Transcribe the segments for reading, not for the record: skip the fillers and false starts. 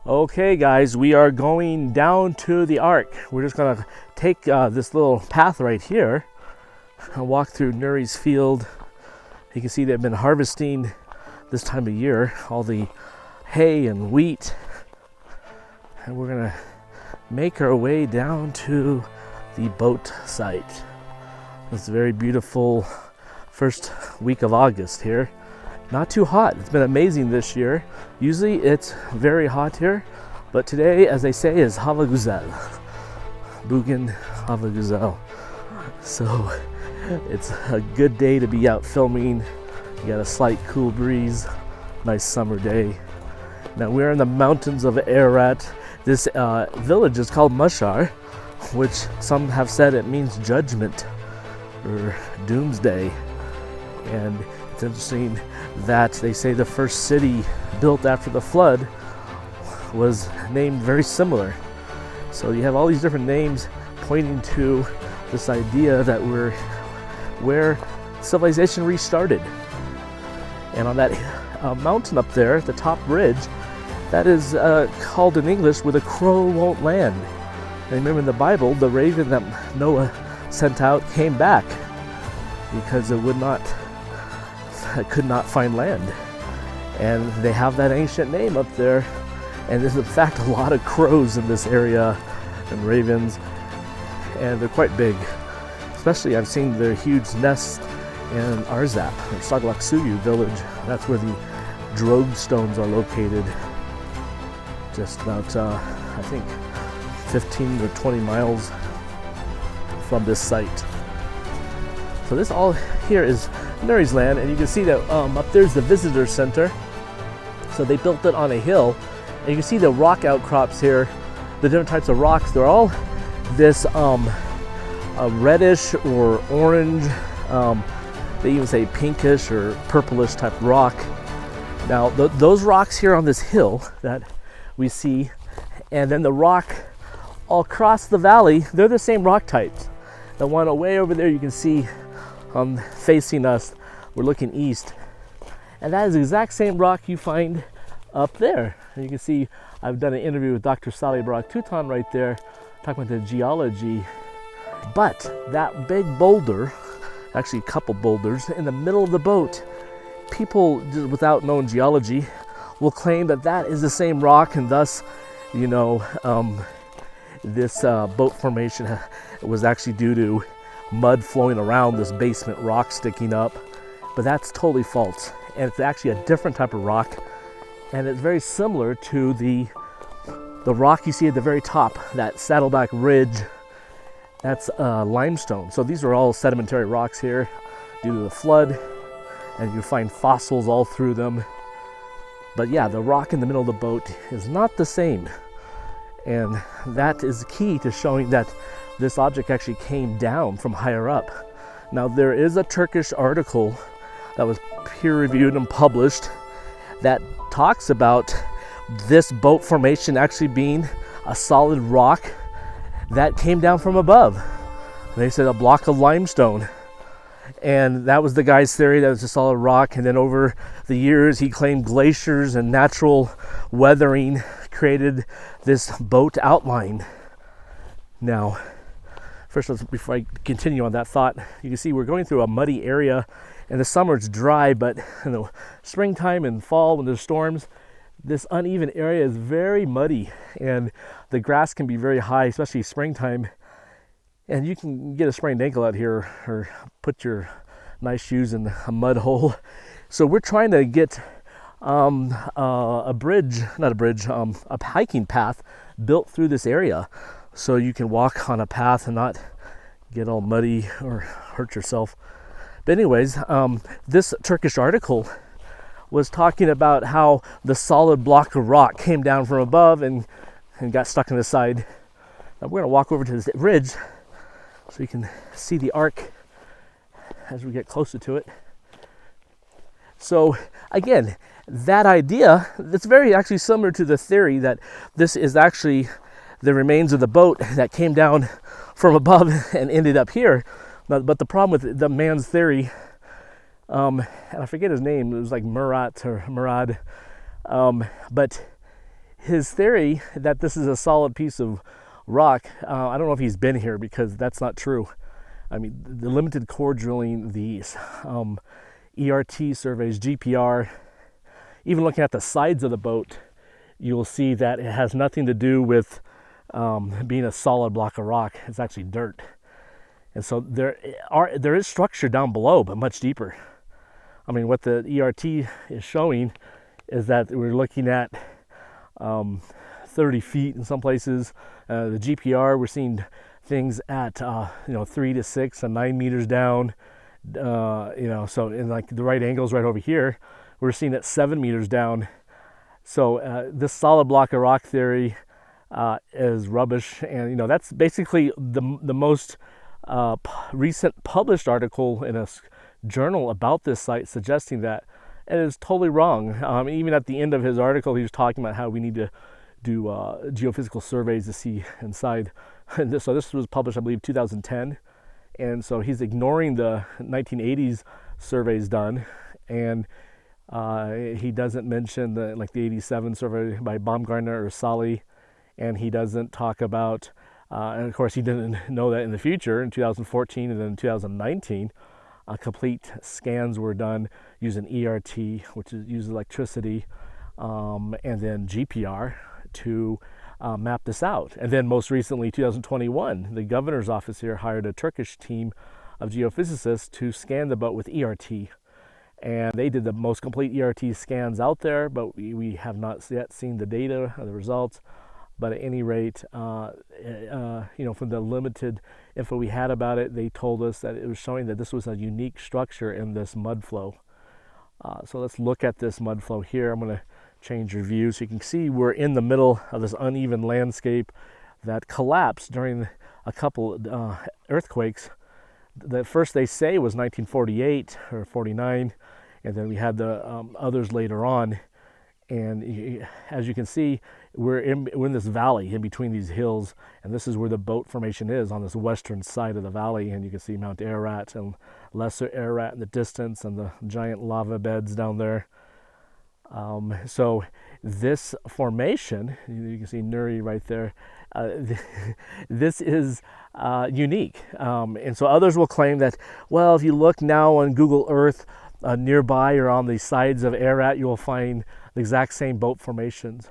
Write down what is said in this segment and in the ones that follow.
Okay guys, we are going down to the Ark. We're just gonna take this little path right here and walk through Nuri's field. You can see they've been harvesting this time of year, all the hay and wheat. And we're gonna make our way down to the boat site. It's a very beautiful first week of August here. Not too hot. It's been amazing this year. Usually it's very hot here, but today, as they say, is Hava Guzel. Bugün Hava Guzel. So it's a good day to be out filming. You got a slight cool breeze, nice summer day. Now we're in the mountains of Ararat. This village is called Mashar, which some have said it means judgment or doomsday. And it's interesting that they say the first city built after the flood was named very similar. So you have all these different names pointing to this idea that we're where civilization restarted. And on that mountain up there, the top ridge, that is called in English "where the crow won't land." And remember in the Bible, the raven that Noah sent out came back because it could not find land. And they have that ancient name up there. And there's in fact a lot of crows in this area and ravens, and they're quite big. Especially I've seen their huge nests in Arzap, or Saglaksuyu village. That's where the drogue stones are located. Just about, I think, 15 or 20 miles from this site. So this all here is Nuri's land, and you can see that up there's the visitor center. So they built it on a hill, and you can see the rock outcrops here, the different types of rocks. They're all this a reddish or orange, they even say pinkish or purplish type rock. Now those rocks here on this hill that we see, and then the rock all across the valley, they're the same rock types. The one way over there you can see facing us, we're looking east, and that is the exact same rock you find up there. And you can see I've done an interview with Dr. Salih Barak-Tutan right there, talking about the geology. But that big boulder, actually a couple boulders in the middle of the boat, people just without knowing geology will claim that that is the same rock, and thus, you know, this boat formation was actually due to mud flowing around this basement rock sticking up. But that's totally false, and it's actually a different type of rock, and it's very similar to the rock you see at the very top, that Saddleback Ridge. That's limestone. So these are all sedimentary rocks here due to the flood, and you find fossils all through them. But yeah, the rock in the middle of the boat is not the same, and that is key to showing that this object actually came down from higher up. Now there is a Turkish article that was peer-reviewed and published that talks about this boat formation actually being a solid rock that came down from above. They said a block of limestone, and that was the guy's theory, that it was a solid rock. And then over the years he claimed glaciers and natural weathering created this boat outline. Now first, before I continue on that thought, you can see we're going through a muddy area. In the summer it's dry, but in the springtime and fall when there's storms, this uneven area is very muddy, and the grass can be very high, especially springtime. And you can get a sprained ankle out here or put your nice shoes in a mud hole. So we're trying to get a hiking path built through this area, so you can walk on a path and not get all muddy or hurt yourself. But anyways, this Turkish article was talking about how the solid block of rock came down from above and got stuck in the side. Now we're going to walk over to this ridge so you can see the Ark as we get closer to it. So again, that idea, it's very actually similar to the theory that this is actually the remains of the boat that came down from above and ended up here. But the problem with the man's theory, and I forget his name, it was like Murad, but his theory that this is a solid piece of rock, I don't know if he's been here, because that's not true. I mean, the limited core drilling, these ERT surveys, GPR, even looking at the sides of the boat, you'll see that it has nothing to do with being a solid block of rock. It's actually dirt. And so there is structure down below, but much deeper. I mean, what the ERT is showing is that we're looking at 30 feet in some places. The GPR, we're seeing things at 3 to 6 and 9 meters down. So in like the right angles right over here, we're seeing it 7 meters down. So this solid block of rock theory is rubbish, and that's basically the most recent published article in a journal about this site, suggesting that it is totally wrong. Even at the end of his article, he was talking about how we need to do geophysical surveys to see inside. So this was published, I believe, 2010, and so he's ignoring the 1980s surveys done, and he doesn't mention the 87 survey by Baumgartner or Solly, and he doesn't talk about, and of course he didn't know that in the future, in 2014 and then in 2019, complete scans were done using ERT, which uses electricity, and then GPR to map this out. And then most recently, 2021, the governor's office here hired a Turkish team of geophysicists to scan the boat with ERT. And they did the most complete ERT scans out there, but we have not yet seen the data or the results. But at any rate, from the limited info we had about it, they told us that it was showing that this was a unique structure in this mud flow. So let's look at this mud flow here. I'm going to change your view so you can see we're in the middle of this uneven landscape that collapsed during a couple earthquakes. The first they say was 1948 or 49, and then we had the others later on. And as you can see, we're in this valley in between these hills, and this is where the boat formation is, on this western side of the valley. And you can see Mount Ararat and Lesser Ararat in the distance, and the giant lava beds down there. So this formation, you can see Nuri right there, this is unique. And so others will claim that, well, if you look now on Google Earth nearby or on the sides of Ararat, you will find the exact same boat formations,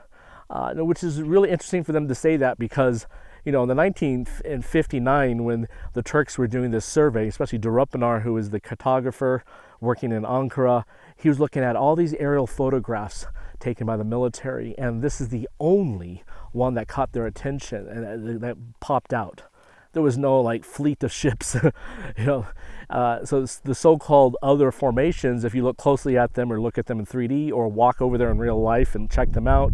which is really interesting for them to say that, because in the 1959, when the Turks were doing this survey, especially Durupinar, who is the cartographer working in Ankara, he was looking at all these aerial photographs taken by the military, and this is the only one that caught their attention and that popped out. There was no fleet of ships, So the so-called other formations, if you look closely at them or look at them in 3D or walk over there in real life and check them out,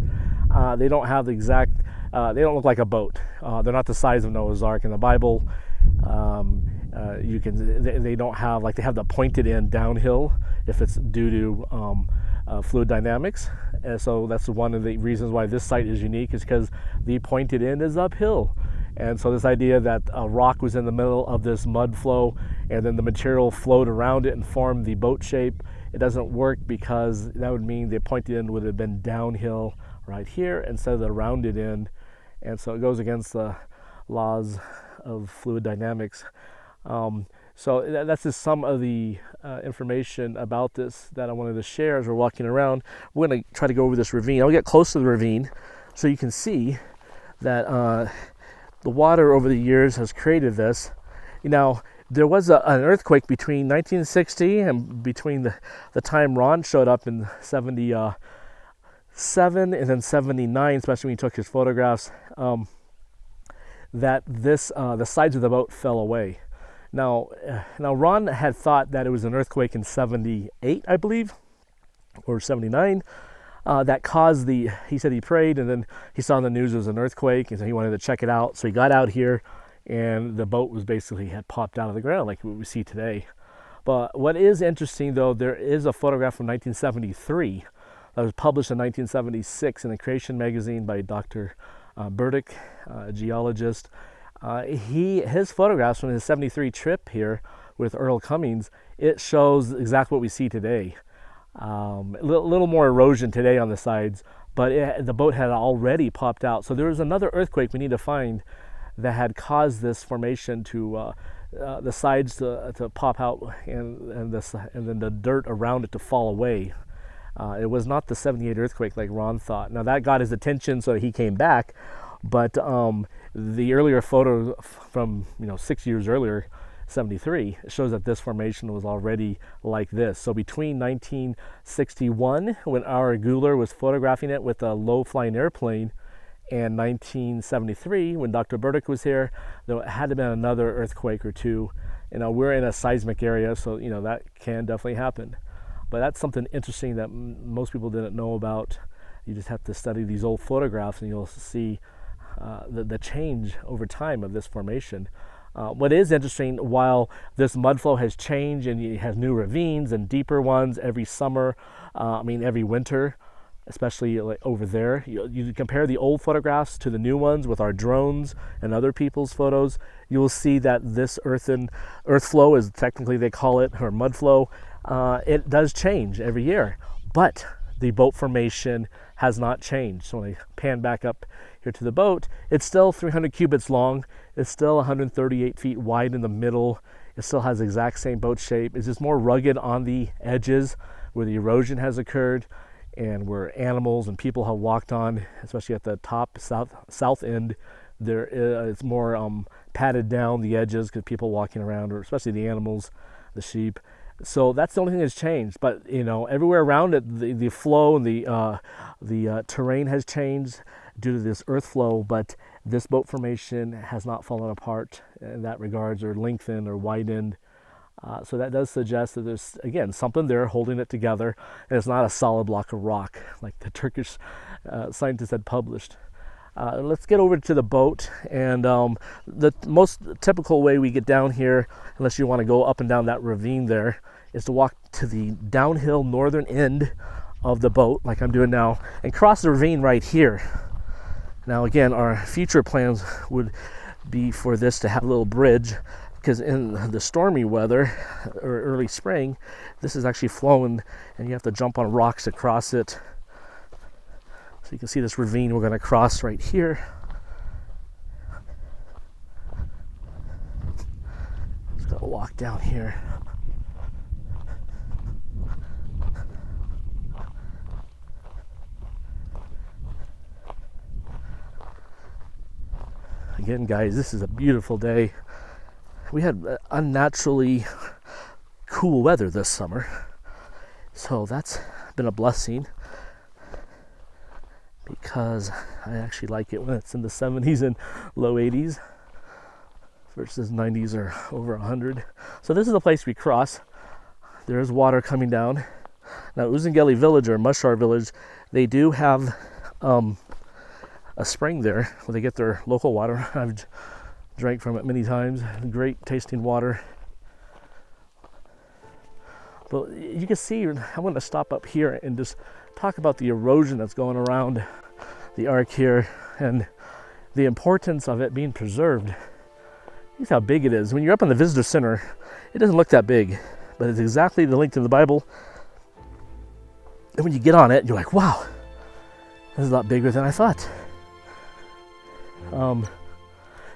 they don't have the exact. They don't look like a boat. They're not the size of Noah's Ark in the Bible. They don't have they have the pointed end downhill if it's due to fluid dynamics. And so that's one of the reasons why this site is unique, is because the pointed end is uphill. And so this idea that a rock was in the middle of this mud flow and then the material flowed around it and formed the boat shape, it doesn't work, because that would mean the pointed end would have been downhill right here instead of the rounded end. And so it goes against the laws of fluid dynamics. So that's just some of the information about this that I wanted to share as we're walking around. We're going to try to go over this ravine. I'll get close to the ravine so you can see that the water over the years has created this. There was an earthquake between 1960 and between the time Ron showed up in 77 and then 79, especially when he took his photographs, that the sides of the boat fell away. Now Ron had thought that it was an earthquake in 78, I believe, or 79, that caused he said he prayed, and then he saw in the news it was an earthquake, and so he wanted to check it out. So he got out here, and the boat was basically had popped out of the ground like what we see today. But what is interesting, though, there is a photograph from 1973 that was published in 1976 in the Creation magazine by Dr. Burdick, a geologist. His photographs from his 73 trip here with Earl Cummings, it shows exactly what we see today. A little more erosion today on the sides, but the boat had already popped out. So there was another earthquake we need to find that had caused this formation to the sides to pop out and then the dirt around it to fall away. It was not the 78 earthquake like Ron thought. Now that got his attention, so he came back. But the earlier photo from 6 years earlier, 73, shows that this formation was already like this. So between 1961, when our Guler was photographing it with a low-flying airplane, and 1973, when Dr. Burdick was here, there had to have been another earthquake or two. We're in a seismic area, so that can definitely happen. But that's something interesting that most people didn't know about. You just have to study these old photographs, and you'll see the change over time of this formation. What is interesting, while this mud flow has changed and you have new ravines and deeper ones every summer, every winter, especially like over there, you compare the old photographs to the new ones with our drones and other people's photos, you will see that this earth flow, as technically they call it, or mud flow, it does change every year. But the boat formation has not changed. So when I pan back up here to the boat, it's still 300 cubits long. It's still 138 feet wide in the middle. It still has the exact same boat shape. It's just more rugged on the edges where the erosion has occurred and where animals and people have walked on, especially at the top south end. It's more padded down the edges because people walking around, or especially the animals, the sheep. So that's the only thing that's changed. But everywhere around it, the flow and the terrain has changed due to this earth flow. But this boat formation has not fallen apart in that regards, or lengthened or widened. So that does suggest that there's, again, something there holding it together, and it's not a solid block of rock like the Turkish scientists had published. Let's get over to the boat, and the most typical way we get down here, unless you want to go up and down that ravine there, is to walk to the downhill northern end of the boat, like I'm doing now, and cross the ravine right here. Now again, our future plans would be for this to have a little bridge, because in the stormy weather or early spring, this is actually flowing and you have to jump on rocks to cross it. So you can see this ravine we're going to cross right here. Just got to walk down here. Again, guys, this is a beautiful day. We had unnaturally cool weather this summer, so that's been a blessing, because I actually like it when it's in the 70s and low 80s versus 90s or over 100. So this is the place we cross. There is water coming down. Now Uzungeli village, or Mushar village, they do have a spring there where they get their local water. I've drank from it many times. Great tasting water. But you can see, I want to stop up here and just talk about the erosion that's going around the ark here and the importance of it being preserved. Look how big it is. When you're up in the visitor center, it doesn't look that big, but it's exactly the length of the Bible. And when you get on it, you're like, wow, this is a lot bigger than I thought.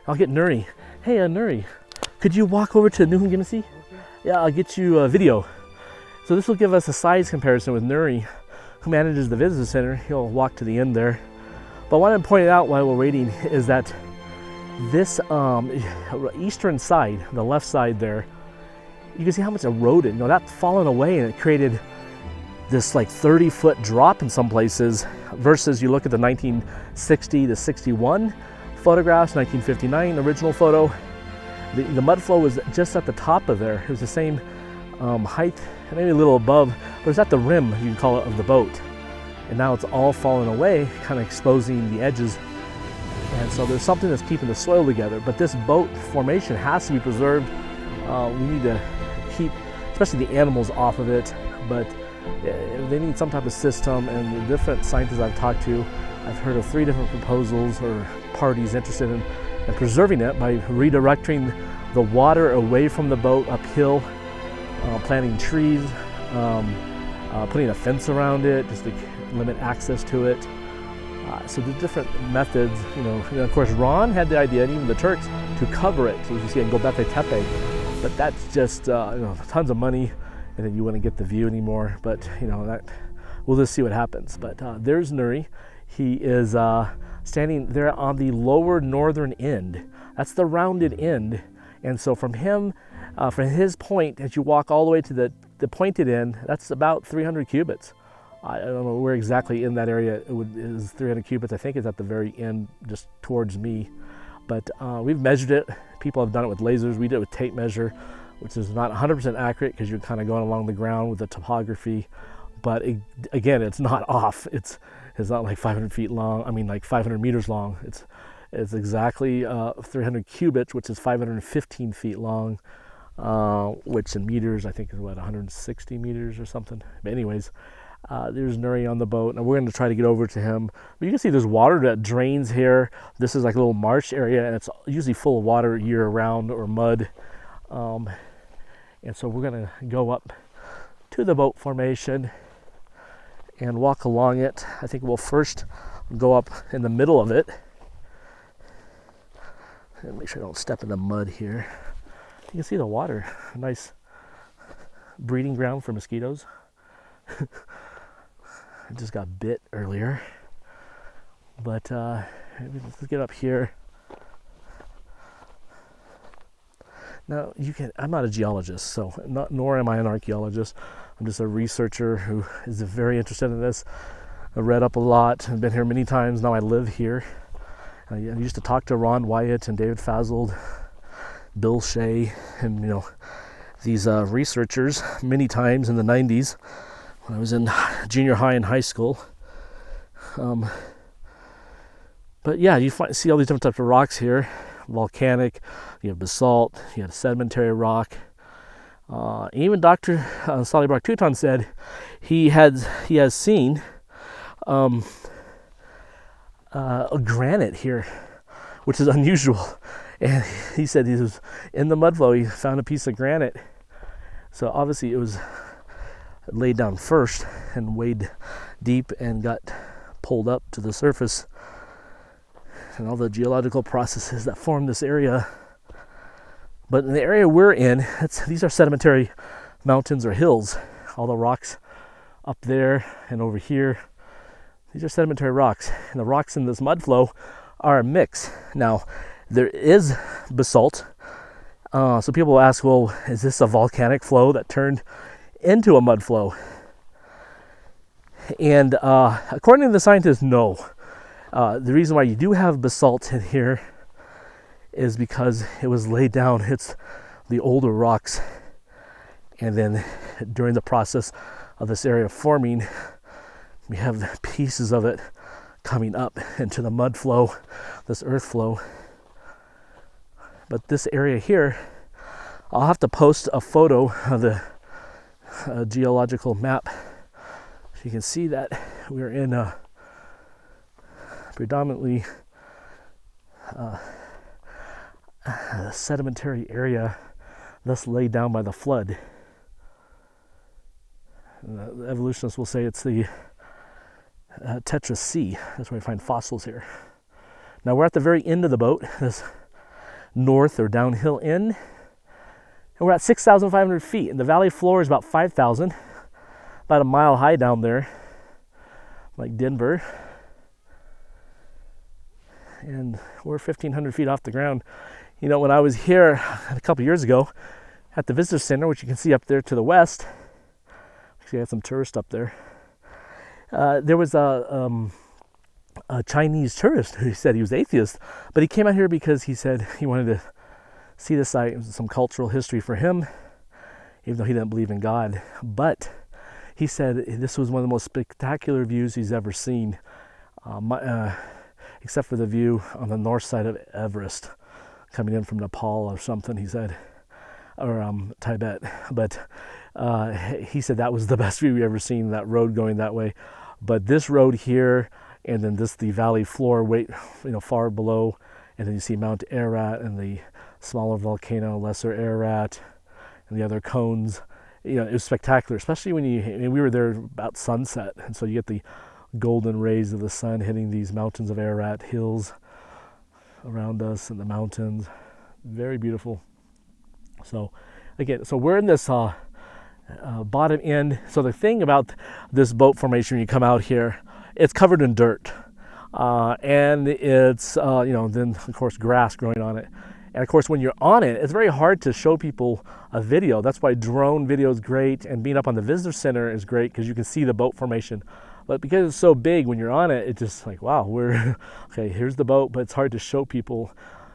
I'll get Nuri. Hey, Nuri, could you walk over to nuh'un? Okay. Yeah, I'll get you a video. So this will give us a size comparison with Nuri, who manages the visitor center. He'll walk to the end there. But what I'm pointing out while we're waiting is that this eastern side, the left side there, you can see how much eroded. That's fallen away, and it created this like 30-foot drop in some places, versus you look at the 1960 to 61 photographs, 1959 original photo. The mud flow was just at the top of there. It was the same height, maybe a little above, but it's at the rim, you can call it, of the boat. And now it's all fallen away, kind of exposing the edges. And so there's something that's keeping the soil together. But this boat formation has to be preserved. We need to keep, especially the animals, off of it. But they need some type of system. And the different scientists I've talked to, I've heard of 3 different proposals or parties interested in preserving it by redirecting the water away from the boat uphill, planting trees, putting a fence around it just to limit access to it. So the different methods, and of course Ron had the idea, and even the Turks, to cover it, so you see, and Göbekli Tepe. But that's just tons of money, and then you wouldn't get the view anymore. But that we'll just see what happens. But there's Nuri. He is standing there on the lower northern end. That's the rounded end, and so from his point, as you walk all the way to the pointed end, that's about 300 cubits. I don't know where exactly in that area is 300 cubits. I think it's at the very end, just towards me. But we've measured it. People have done it with lasers. We did it with tape measure, which is not 100% accurate because you're kind of going along the ground with the topography. But again, it's not off. It's not like 500 feet long. I mean, like 500 meters long. It's exactly 300 cubits, which is 515 feet long, which in meters I think is 160 meters or something. But anyways. There's Nuri on the boat, and we're going to try to get over to him. But you can see there's water that drains here. This is like a little marsh area, and it's usually full of water year round, or mud. And so we're going to go up to the boat formation and walk along it. I think we'll first go up in the middle of it. And make sure I don't step in the mud here. You can see the water. A nice breeding ground for mosquitoes. I just got bit earlier, but let's get up here. Now I'm not a geologist, so nor am I an archaeologist. I'm just a researcher who is very interested in this. I read up a lot. I've been here many times. Now I live here. I used to talk to Ron Wyatt and David Fasold, Bill Shea, and these researchers many times in the 90s. When I was in junior high and high school. But yeah, you see all these different types of rocks here. Volcanic, you have basalt, you have sedimentary rock. Even Dr. Salih Tutan said he has seen a granite here, which is unusual. And he said he was in the mud flow, he found a piece of granite. So obviously it was laid down first and weighed deep and got pulled up to the surface, and all the geological processes that form this area. But in the area we're in, these are sedimentary mountains or hills. All the rocks up there and over here, these are sedimentary rocks, and the rocks in this mud flow are a mix. Now there is basalt, so people will ask, well, is this a volcanic flow that turned into a mud flow? And according to the scientists, no. The reason why you do have basalt in here is because it was laid down. It's the older rocks, and then during the process of this area forming, we have pieces of it coming up into the mud flow, this earth flow. But this area here, I'll have to post a photo of the geological map. You can see that we're in a predominantly sedimentary area, thus laid down by the flood. And the evolutionists will say it's the Tetra C. That's where we find fossils here. Now we're at the very end of the boat, this north or downhill end, and we're at 6,500 feet, and the valley floor is about 5,000, about a mile high down there, like Denver. And we're 1,500 feet off the ground. You know, when I was here a couple years ago at the visitor center, which you can see up there to the west, actually I had some tourists up there, there was a Chinese tourist who said he was atheist, but he came out here because he said he wanted to see the site, some cultural history for him, even though he didn't believe in God. But he said this was one of the most spectacular views he's ever seen, except for the view on the north side of Everest, coming in from Nepal or something, he said, or Tibet. But he said that was the best view we ever seen, that road going that way. But this road here, and then the valley floor, far below, and then you see Mount Ararat and the smaller volcano, Lesser Ararat, and the other cones. You know, it was spectacular, especially when we were there about sunset, and so you get the golden rays of the sun hitting these mountains of Ararat hills around us and the mountains. Very beautiful. So again, so we're in this bottom end. So the thing about this boat formation, when you come out here, it's covered in dirt, and it's then of course grass growing on it. And of course, when you're on it, it's very hard to show people a video. That's why drone video is great, and being up on the visitor center is great because you can see the boat formation. But because it's so big, when you're on it, it's just like, wow, we're okay. Here's the boat, but it's hard to show people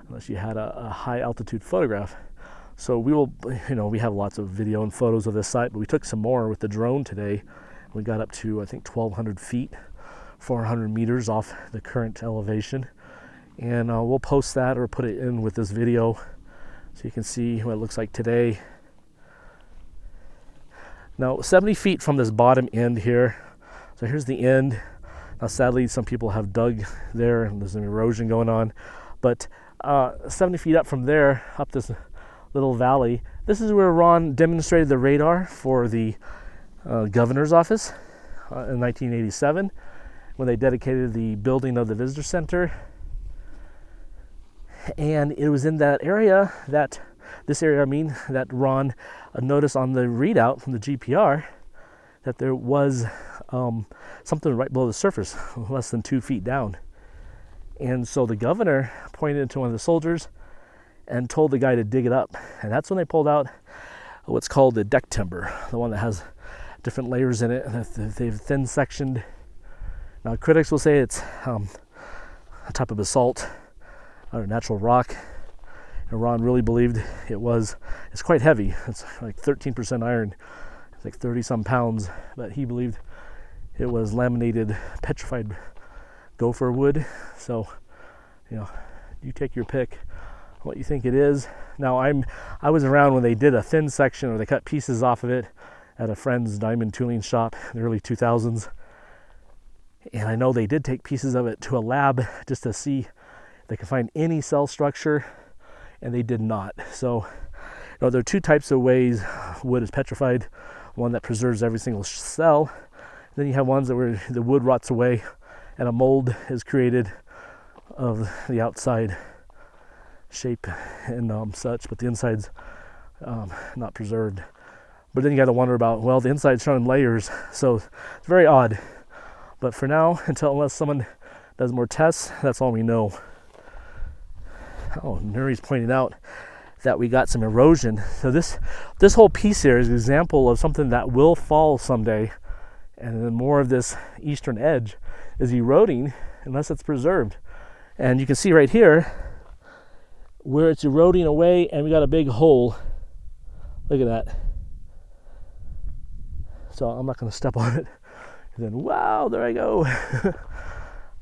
unless you had a high altitude photograph. So we will, we have lots of video and photos of this site, but we took some more with the drone today. We got up to, I think, 1,200 feet, 400 meters off the current elevation. And we'll post that or put it in with this video so you can see what it looks like today. Now, 70 feet from this bottom end here. So here's the end. Now, sadly, some people have dug there and there's an erosion going on. But 70 feet up from there, up this little valley, this is where Ron demonstrated the radar for the governor's office in 1987 when they dedicated the building of the visitor center. And it was in that area that Ron noticed on the readout from the GPR that there was something right below the surface, less than 2 feet down. And so the governor pointed to one of the soldiers and told the guy to dig it up. And that's when they pulled out what's called the deck timber, the one that has different layers in it, and they've thin sectioned. Now, critics will say it's a type of basalt or natural rock. And Ron really believed it's quite heavy. It's like 13% iron. It's like 30 some pounds, but he believed it was laminated petrified gopher wood. So, you take your pick what you think it is. Now, I was around when they did a thin section, or they cut pieces off of it at a friend's diamond tooling shop in the early 2000s. And I know they did take pieces of it to a lab just to see if they could find any cell structure, and they did not. So, there are two types of ways wood is petrified. One that preserves every single cell. Then you have ones where the wood rots away and a mold is created of the outside shape and such, but the inside's not preserved. But then you got to wonder about, well, the inside's showing layers, so it's very odd. But for now, unless someone does more tests, that's all we know. Oh, Nuri's pointing out that we got some erosion. So this whole piece here is an example of something that will fall someday, and then more of this eastern edge is eroding unless it's preserved. And you can see right here where it's eroding away, and we got a big hole. Look at that. So I'm not going to step on it. And then, wow, there I go.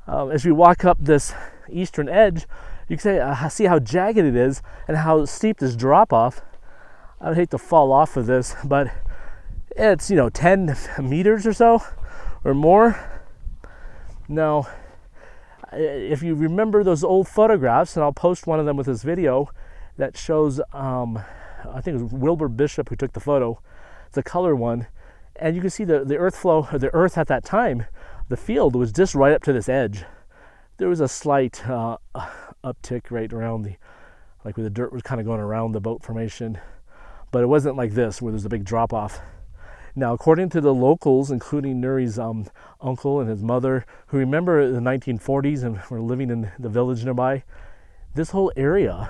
As we walk up this eastern edge, you can see how jagged it is and how steep this drop off. I would hate to fall off of this, but it's 10 meters or so or more. Now, if you remember those old photographs, and I'll post one of them with this video that shows, I think it was Wilbur Bishop who took the photo. It's a color one, and you can see the earth flow, or the earth at that time, the field was just right up to this edge. There was a slight uptick right around where the dirt was kind of going around the boat formation, but it wasn't like this where there's a big drop off. Now, according to the locals, including Nuri's uncle and his mother, who remember the 1940s and were living in the village nearby, this whole area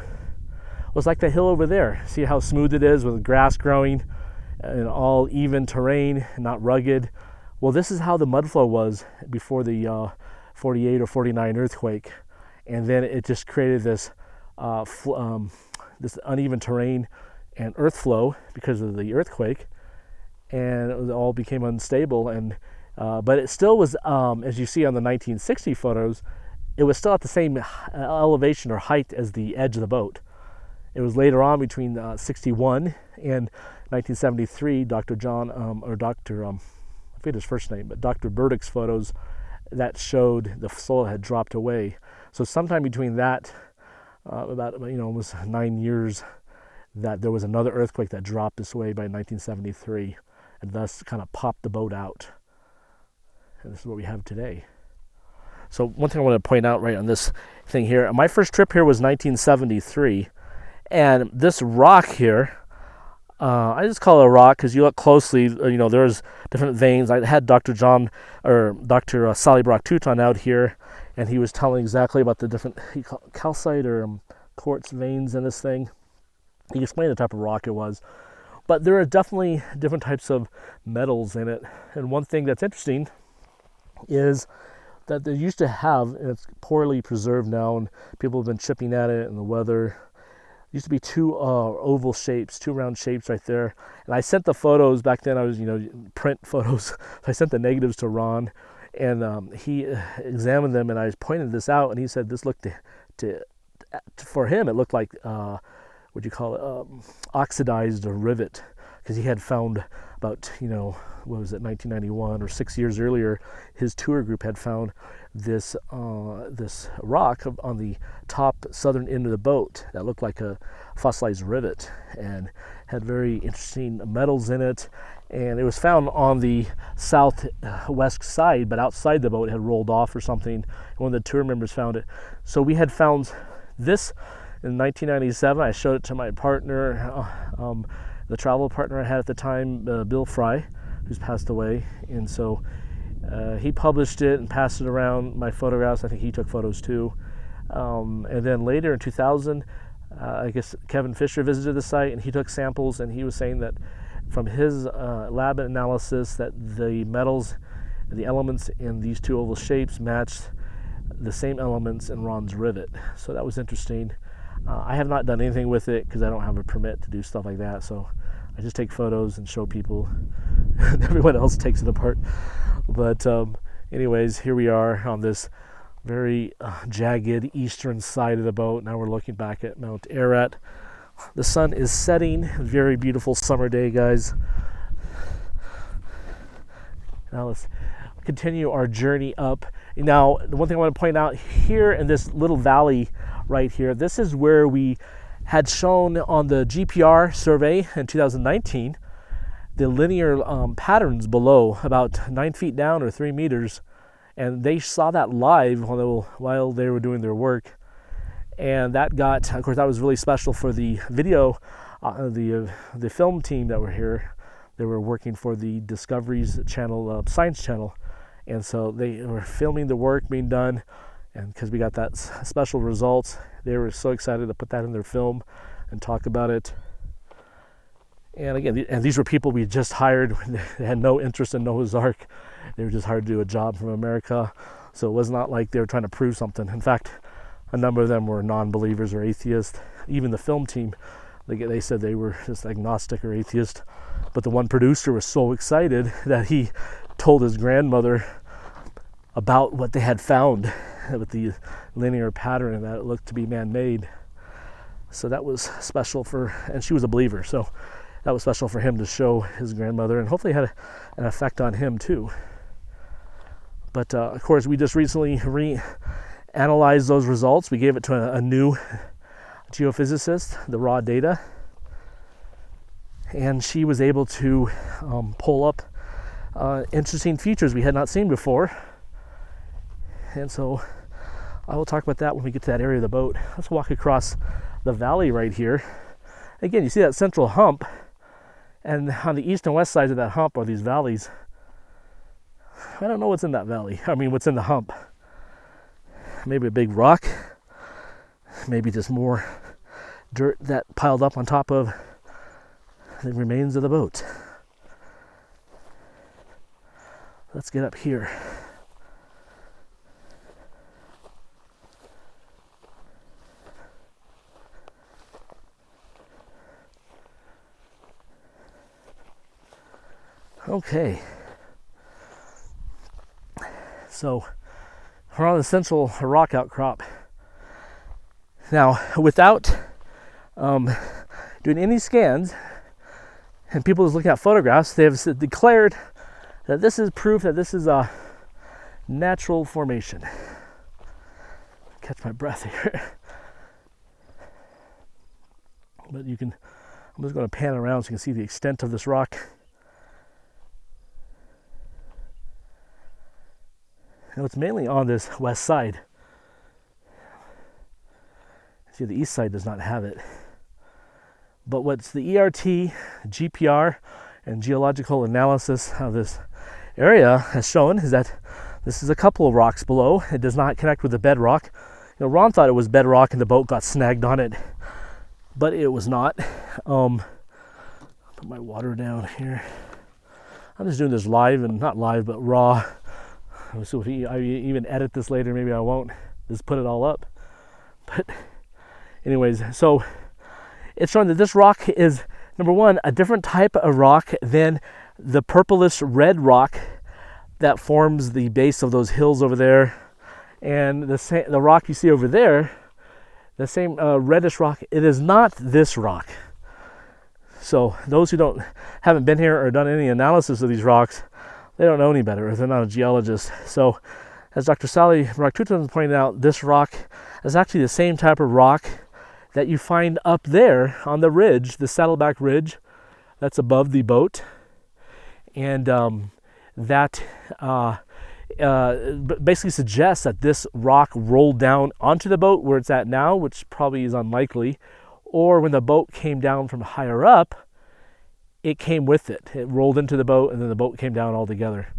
was like the hill over there. See how smooth it is with grass growing and all even terrain, not rugged. Well, this is how the mud flow was before the 48 or 49 earthquake, and then it just created this this uneven terrain and earth flow because of the earthquake, and it all became unstable. And but it still was, as you see on the 1960 photos, it was still at the same elevation or height as the edge of the boat. It was later on between 61 and 1973, Dr. I forget his first name, but Dr. Burdick's photos that showed the soil had dropped away. So sometime between that, about almost 9 years, that there was another earthquake that dropped this way by 1973, and thus kind of popped the boat out. And this is what we have today. So one thing I want to point out right on this thing here, my first trip here was 1973, and this rock here, I just call it a rock because you look closely, there's different veins. I had Dr. Sally Brock-Touton out here, and he was telling exactly about the different calcite or quartz veins in this thing. He explained the type of rock it was. But there are definitely different types of metals in it. And one thing that's interesting is that they used to have, and it's poorly preserved now, and people have been chipping at it and the weather. Used to be two oval shapes, two round shapes right there. And I sent the photos back then. I was, print photos. So I sent the negatives to Ron, and he examined them, and I pointed this out, and he said this looked for him, it looked like oxidized rivet, because he had found about 1991 or 6 years earlier, his tour group had found this rock on the top southern end of the boat that looked like a fossilized rivet and had very interesting metals in it. And it was found on the southwest side, but outside the boat it had rolled off or something. And one of the tour members found it. So we had found this in 1997. I showed it to my partner, the travel partner I had at the time, Bill Fry, who's passed away. And so he published it and passed it around, my photographs. I think he took photos too. And then later in 2000, I guess Kevin Fisher visited the site, and he took samples, and he was saying that from his lab analysis that the metals, the elements in these two oval shapes matched the same elements in Ron's rivet. So that was interesting. I have not done anything with it because I don't have a permit to do stuff like that, so I just take photos and show people. Everyone else takes it apart. But anyways, here we are on this very jagged eastern side of the boat. Now we're looking back at Mount Ararat. The sun is setting. Very beautiful summer day, guys. Now let's continue our journey up. Now, the one thing I want to point out here in this little valley right here, this is where we had shown on the GPR survey in 2019 the linear patterns below, about 9 feet down or 3 meters, and they saw that live while they were doing their work. And that got, of course, that was really special for the video, the film team that were here. They were working for the Discoveries channel, Science Channel, and so they were filming the work being done. And because we got that special results, they were so excited to put that in their film and talk about it. And again, these were people we just hired. They had no interest in Noah's Ark. They were just hired to do a job from America. So it was not like they were trying to prove something. In fact, a number of them were non-believers or atheists. Even the film team, they said they were just agnostic or atheist. But the one producer was so excited that he told his grandmother about what they had found with the linear pattern and that it looked to be man-made. So that was special and she was a believer, so that was special for him to show his grandmother, and hopefully had an effect on him too. But of course, we just recently analyzed those results. We gave it to a new geophysicist, the raw data, and she was able to pull up interesting features we had not seen before. And so I will talk about that when we get to that area of the boat. Let's walk across the valley right here. Again, you see that central hump, and on the east and west sides of that hump are these valleys. I don't know what's in that valley. What's in the hump. Maybe a big rock. Maybe just more dirt that piled up on top of the remains of the boat. Let's get up here. Okay, so we're on the central rock outcrop. Now, without doing any scans, and people just looking at photographs, they have declared that this is proof that this is a natural formation. Catch my breath here. But I'm just going to pan around so you can see the extent of this rock. And it's mainly on this west side. See, the east side does not have it. But what's the ERT, GPR, and geological analysis of this area has shown is that this is a couple of rocks below. It does not connect with the bedrock. Ron thought it was bedrock and the boat got snagged on it, but it was not. Put my water down here. I'm just doing this live, and not live, but raw. So if I even edit this later, maybe I won't. Just put it all up. But anyways, so it's showing that this rock is, number one, a different type of rock than the purplish red rock that forms the base of those hills over there. And the rock you see over there, the same reddish rock, it is not this rock. So those who haven't been here or done any analysis of these rocks, they don't know any better if they're not a geologist. So as Dr. Sally Rockout pointed out, this rock is actually the same type of rock that you find up there on the ridge, the Saddleback Ridge that's above the boat. And that basically suggests that this rock rolled down onto the boat where it's at now, which probably is unlikely, or when the boat came down from higher up, it came with it. It rolled into the boat and then the boat came down altogether,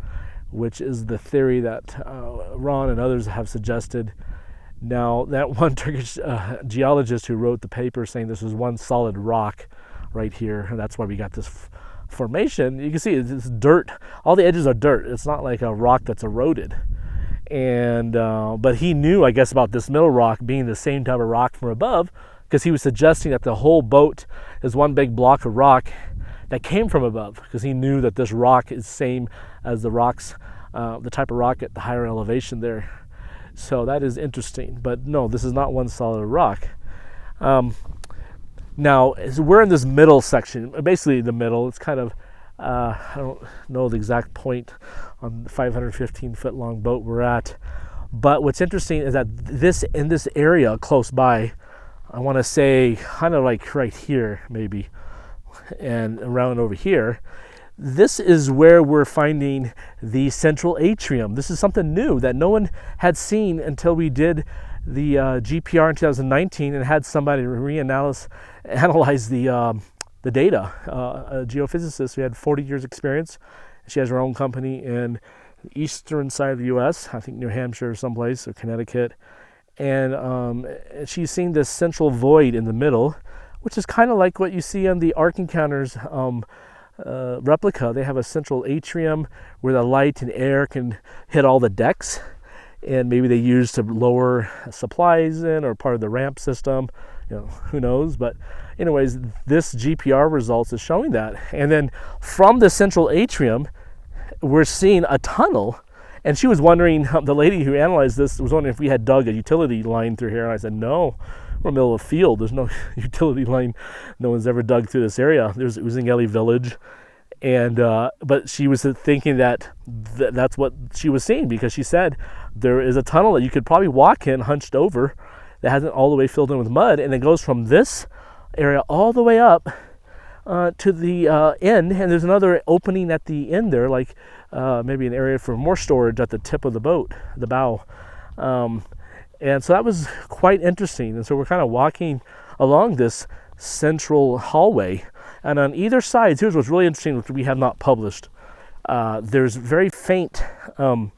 which is the theory that Ron and others have suggested. Now, that one Turkish geologist who wrote the paper saying this is one solid rock right here, and that's why we got this formation. You can see it's dirt. All the edges are dirt. It's not like a rock that's eroded. And but he knew, I guess, about this middle rock being the same type of rock from above, because he was suggesting that the whole boat is one big block of rock that came from above, because he knew that this rock is same as the rocks, the type of rock at the higher elevation there. So that is interesting. But no, this is not one solid rock. Now, we're in this middle section, basically the middle. It's kind of, I don't know the exact point on the 515-foot long boat we're at. But what's interesting is that in this area close by, I want to say kind of like right here maybe, and around over here, this is where we're finding the central atrium. This is something new that no one had seen until we did the GPR in 2019 and had somebody analyze the data. A geophysicist who had 40 years experience. She has her own company in the eastern side of the U.S., I think New Hampshire or someplace, or Connecticut. And she's seen this central void in the middle, which is kind of like what you see on the Ark Encounters replica. They have a central atrium where the light and air can hit all the decks, and maybe they use to lower supplies in, or part of the ramp system, who knows. But anyways, this GPR results is showing that. And then from the central atrium, we're seeing a tunnel. And she was wondering, the lady who analyzed this was wondering if we had dug a utility line through here. And I said, no, we're in the middle of a field. There's no utility line. No one's ever dug through this area. There's Uzingeli village. And but she was thinking that that's what she was seeing, because she said there is a tunnel that you could probably walk in hunched over that hasn't all the way filled in with mud, and it goes from this area all the way up to the end, and there's another opening at the end there, like maybe an area for more storage at the tip of the boat, the bow. And so that was quite interesting. And so we're kind of walking along this central hallway, and on either side, here's what's really interesting, which we have not published. There's very faint data,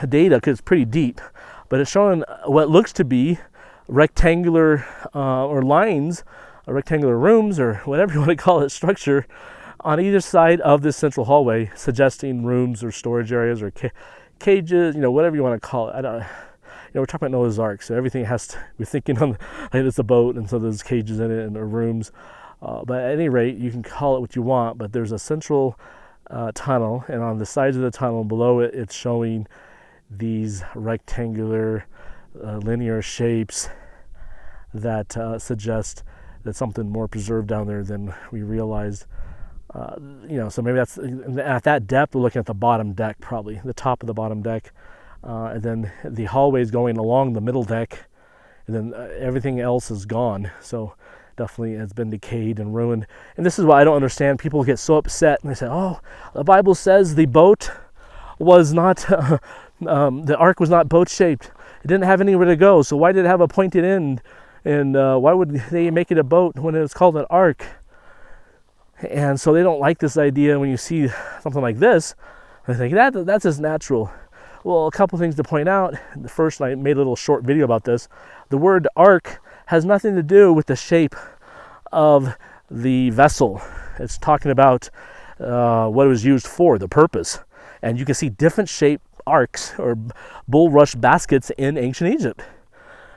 because it's pretty deep, but it's showing what looks to be rectangular or lines, rectangular rooms, or whatever you want to call it, structure on either side of this central hallway, suggesting rooms or storage areas or cages, whatever you want to call it. We're talking about Noah's Ark, so everything has to, we're thinking on, like, it's a boat, and so there's cages in it and there are rooms. But at any rate, you can call it what you want, but there's a central tunnel, and on the sides of the tunnel below it, it's showing these rectangular linear shapes that suggest that something more preserved down there than we realized. So maybe that's, at that depth, we're looking at the bottom deck, probably the top of the bottom deck, and then the hallways going along the middle deck, and then everything else is gone. So definitely has been decayed and ruined. And this is why I don't understand. People get so upset and they say, oh, the Bible says the boat was not The ark was not boat-shaped. It didn't have anywhere to go, so why did it have a pointed end? And why would they make it a boat when it was called an ark? And so they don't like this idea when you see something like this. They think that's just natural. Well, a couple things to point out. The first, I made a little short video about this. The word ark has nothing to do with the shape of the vessel. It's talking about what it was used for, the purpose. And you can see different shaped arks or bulrush baskets in ancient Egypt.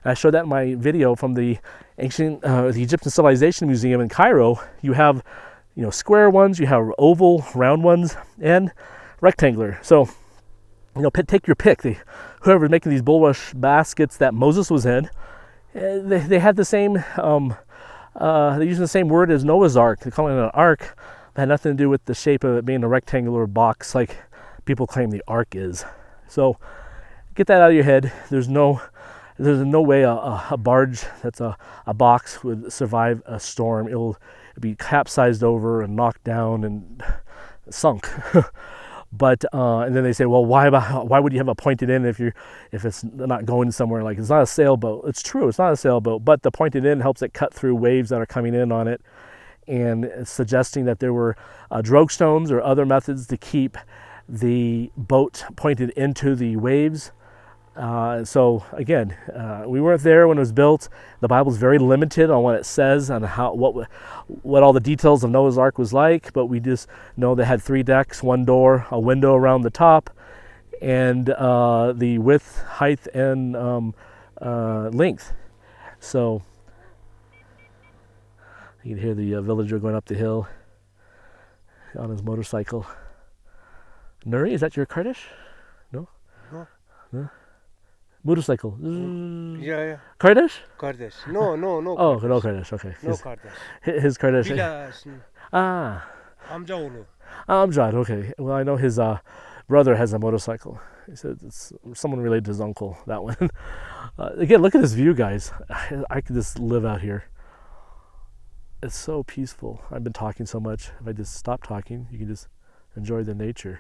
And I showed that in my video from the the Egyptian Civilization Museum in Cairo. You have, square ones, you have oval, round ones, and rectangular. So, take your pick. Whoever's making these bulrush baskets that Moses was in, they had the same, they used the same word as Noah's Ark. They call it an ark. That had nothing to do with the shape of it being a rectangular box like people claim the ark is. So get that out of your head. There's no way a barge that's a box would survive a storm. It'll be capsized over and knocked down and sunk. But and then they say, well, why would you have a pointed end if it's not going somewhere? Like, it's not a sailboat. It's true, it's not a sailboat, but the pointed end helps it cut through waves that are coming in on it, and suggesting that there were drogue stones or other methods to keep the boat pointed into the waves. So again, we weren't there when it was built. The Bible's very limited on what it says on what all the details of Noah's Ark was like, but we just know they had 3 decks, 1 door, a window around the top, and the width, height, and length. So you can hear the villager going up the hill on his motorcycle. Nuri, is that your Kurdish? No? No? Motorcycle. Yeah. Kurdish? Kurdish. No. Oh, no Kurdish. Okay. No Kurdish. His Kurdish. Amjad. Amjad. Okay. Well, I know his brother has a motorcycle. He said it's someone related to his uncle. That one. Again, look at this view, guys. I could just live out here. It's so peaceful. I've been talking so much. If I just stop talking, you can just enjoy the nature.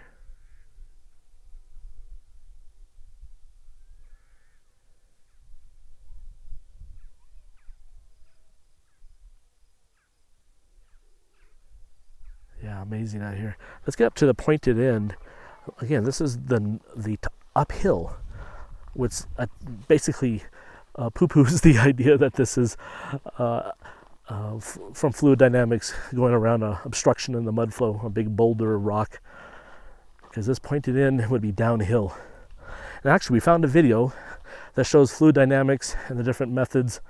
Yeah, amazing out here. Let's get up to the pointed end. Again, this is the uphill, which basically poo-poos the idea that this is from fluid dynamics going around an obstruction in the mud flow, a big boulder or rock, because this pointed end would be downhill. And actually, we found a video that shows fluid dynamics and the different methods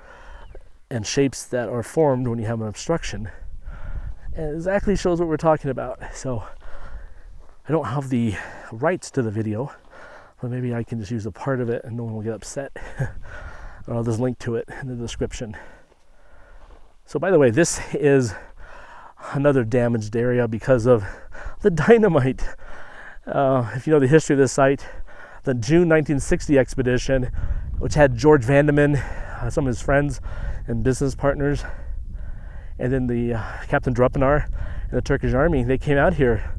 and shapes that are formed when you have an obstruction. And it exactly shows what we're talking about. So I don't have the rights to the video, but maybe I can just use a part of it and no one will get upset. Or I'll just link to it in the description. So by the way, this is another damaged area because of the dynamite. If you know the history of this site, the June 1960 expedition, which had George Vandeman, some of his friends and business partners, and then the Captain Durupinar and the Turkish army, they came out here.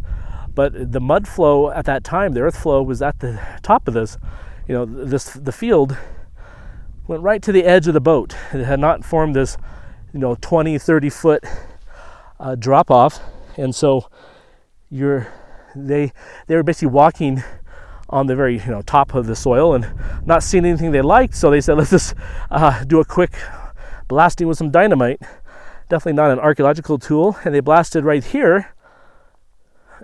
But the mud flow at that time, the earth flow, was at the top of this. The field went right to the edge of the boat. It had not formed this, 20, 30 foot drop off. And so they were basically walking on the very top of the soil and not seeing anything they liked. So they said, let's just do a quick blasting with some dynamite. Definitely not an archaeological tool. And they blasted right here.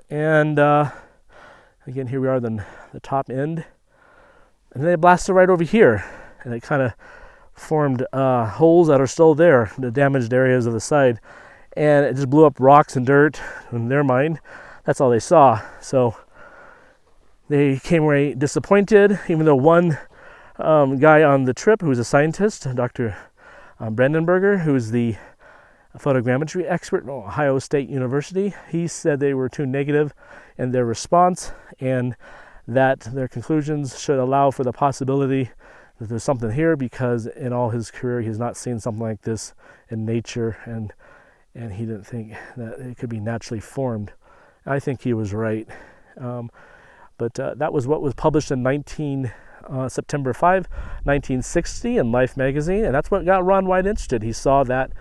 And again, here we are, the top end. And then they blasted right over here. And it kind of formed holes that are still there, the damaged areas of the side. And it just blew up rocks and dirt. In their mind, that's all they saw. So they came away disappointed, even though one guy on the trip, who was a scientist, Dr. Brandenberger, who's the photogrammetry expert at Ohio State University, he said they were too negative in their response and that their conclusions should allow for the possibility that there's something here, because in all his career he's not seen something like this in nature, and he didn't think that it could be naturally formed. I think he was right. But But that was what was published in September 5, 1960 in Life magazine, and that's what got Ron Wyatt interested. He saw that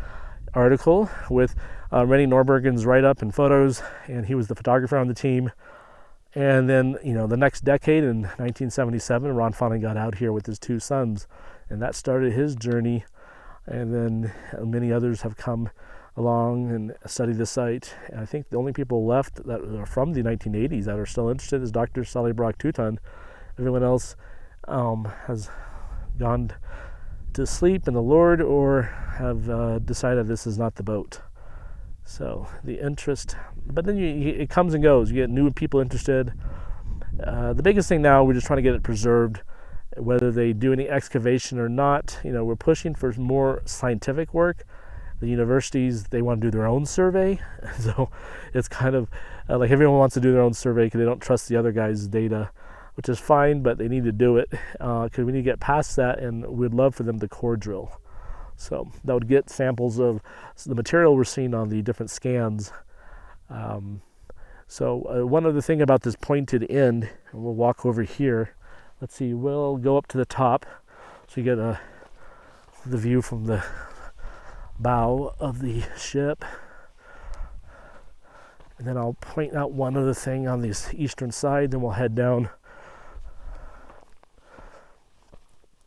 article with Rennie Norbergen's write-up and photos, and he was the photographer on the team. And then, the next decade in 1977, Ron finally got out here with his two sons, and that started his journey. And then many others have come along and studied the site. And I think the only people left that are from the 1980s that are still interested is Dr. Sally Brock-Touton. Everyone else has gone to sleep in the Lord or have decided this is not the boat. So the interest, but then it comes and goes. You get new people interested. The biggest thing now, we're just trying to get it preserved, whether they do any excavation or not. We're pushing for more scientific work. The universities, they want to do their own survey. So it's kind of like everyone wants to do their own survey because they don't trust the other guy's data, which is fine, but they need to do it because we need to get past that, and we'd love for them to core drill. So that would get samples of the material we're seeing on the different scans. So one other thing about this pointed end, and we'll walk over here. Let's see, we'll go up to the top so you get the view from the bow of the ship. And then I'll point out one other thing on this eastern side, then we'll head down.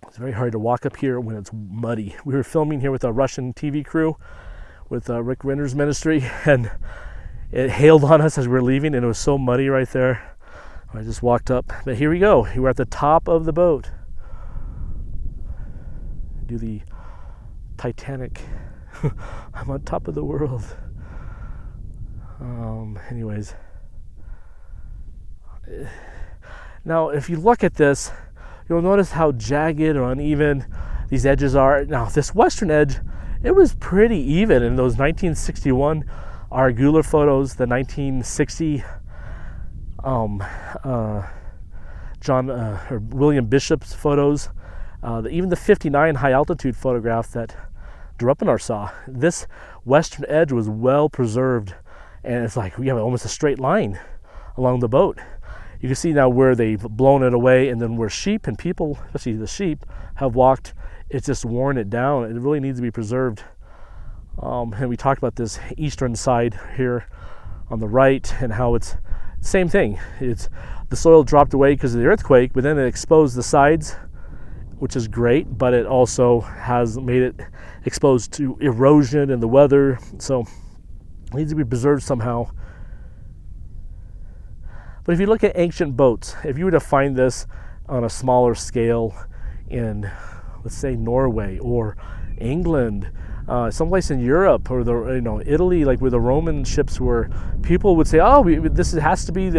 It's very hard to walk up here when it's muddy. We were filming here with a Russian TV crew with Rick Renner's ministry, and it hailed on us as we were leaving, and it was so muddy right there. I just walked up, but here we go. We're at the top of the boat. Do the Titanic. I'm on top of the world. Anyways. Now, if you look at this, you'll notice how jagged or uneven these edges are. Now, this western edge, it was pretty even in those 1961 Arguler photos, the 1960 William Bishop's photos, even the 59 high altitude photograph that Durupinar saw. This western edge was well preserved, and it's like we have almost a straight line along the boat. You can see now where they've blown it away, and then where sheep and people, especially the sheep, have walked, it's just worn it down. It really needs to be preserved. And we talked about this eastern side here on the right, and how it's the same thing. It's the soil dropped away because of the earthquake, but then it exposed the sides, which is great, but it also has made it exposed to erosion and the weather, so it needs to be preserved somehow. But if you look at ancient boats, if you were to find this on a smaller scale in, let's say, Norway or England, someplace in Europe or Italy, like where the Roman ships were, people would say, this has to be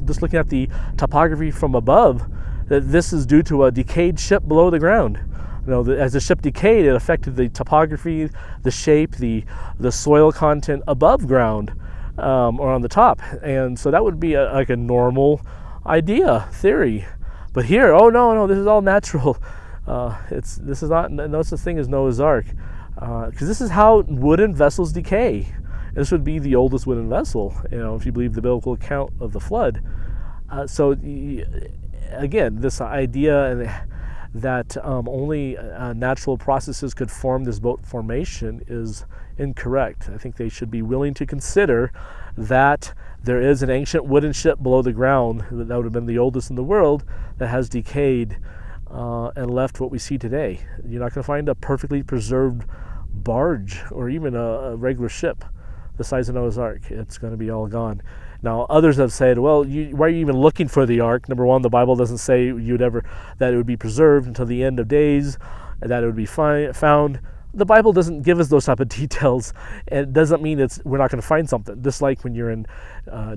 just looking at the topography from above, that this is due to a decayed ship below the ground. As the ship decayed, it affected the topography, the shape, the soil content above ground. Or on the top, and so that would be a normal theory. But here, no, this is all natural. This is not no such thing as Noah's Ark, because this is how wooden vessels decay. This would be the oldest wooden vessel, if you believe the biblical account of the flood. So again, this idea that only natural processes could form this boat formation is incorrect. I think they should be willing to consider that there is an ancient wooden ship below the ground that would have been the oldest in the world that has decayed and left what we see today. You're not going to find a perfectly preserved barge or even a regular ship the size of Noah's Ark. It's going to be all gone. Now, others have said, well, why are you even looking for the ark? Number one, the Bible doesn't say that it would be preserved until the end of days, that it would be found. The Bible doesn't give us those type of details, and it doesn't mean we're not going to find something. Just like when you're in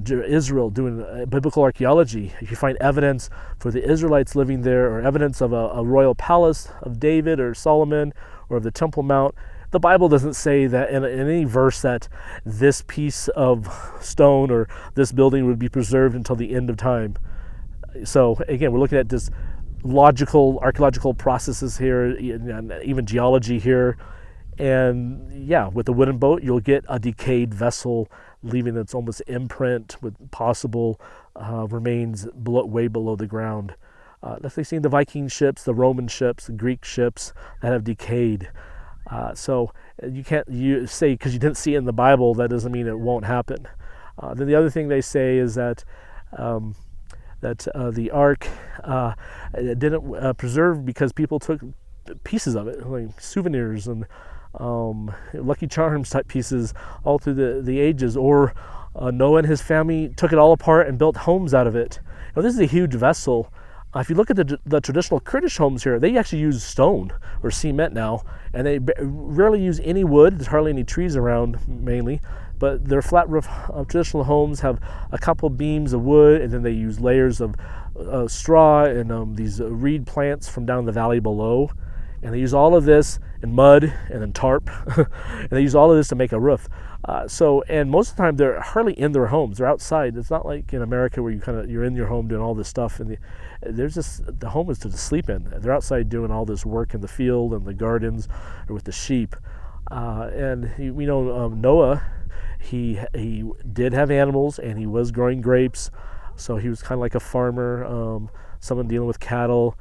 Israel doing biblical archaeology, if you find evidence for the Israelites living there, or evidence of a royal palace of David or Solomon, or of the Temple Mount, the Bible doesn't say that in any verse that this piece of stone or this building would be preserved until the end of time. So again, we're looking at this logical archaeological processes here, and even geology here. And yeah, with the wooden boat, you'll get a decayed vessel leaving its almost imprint with possible remains way below the ground. That's like seeing the Viking ships, the Roman ships, the Greek ships that have decayed. So you can't say because you didn't see it in the Bible, that doesn't mean it won't happen. Then the other thing they say is that the ark didn't preserve because people took pieces of it, like souvenirs and Lucky Charms type pieces all through the ages, or Noah and his family took it all apart and built homes out of it. Now, this is a huge vessel. If you look at the traditional Kurdish homes here, they actually use stone or cement now, and they rarely use any wood. There's hardly any trees around, mainly, but their flat roof traditional homes have a couple beams of wood, and then they use layers of straw and these reed plants from down the valley below, and they use all of this in mud and then tarp, and they use all of this to make a roof. And most of the time they're hardly in their homes; they're outside. It's not like in America where you're in your home doing all this stuff, and the home is to sleep in. They're outside doing all this work in the field and the gardens or with the sheep. We know Noah, he did have animals and he was growing grapes, so he was kind of like a farmer, someone dealing with cattle.